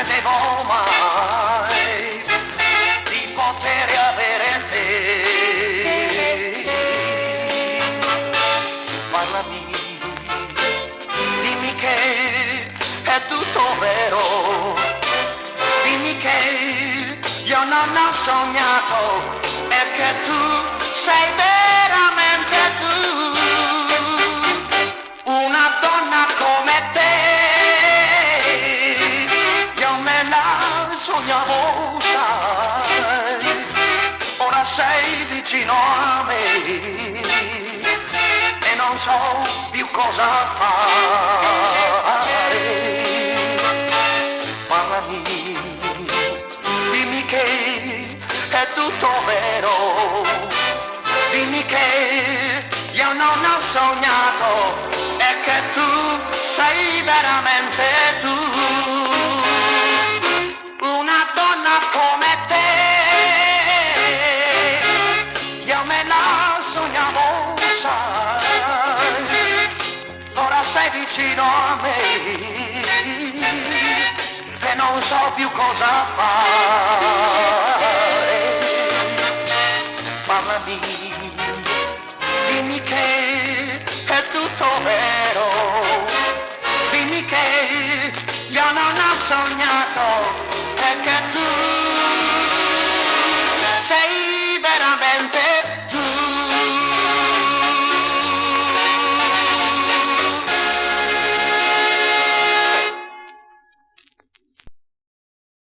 credevo mai di poter avere te. Parlami, dimmi che è tutto vero, dimmi che io non ho sognato e che tu sei veramente tu, una donna come te. Io me la sognavo, sai, ora sei vicino a me e non so più cosa fare. Parlami, dimmi che è tutto vero, dimmi che io non ho sognato e che tu sei veramente tu, una donna come te. Io me la sognavo, sai, ora sei vicino a me e non so più cosa fare. Parlami, dimmi che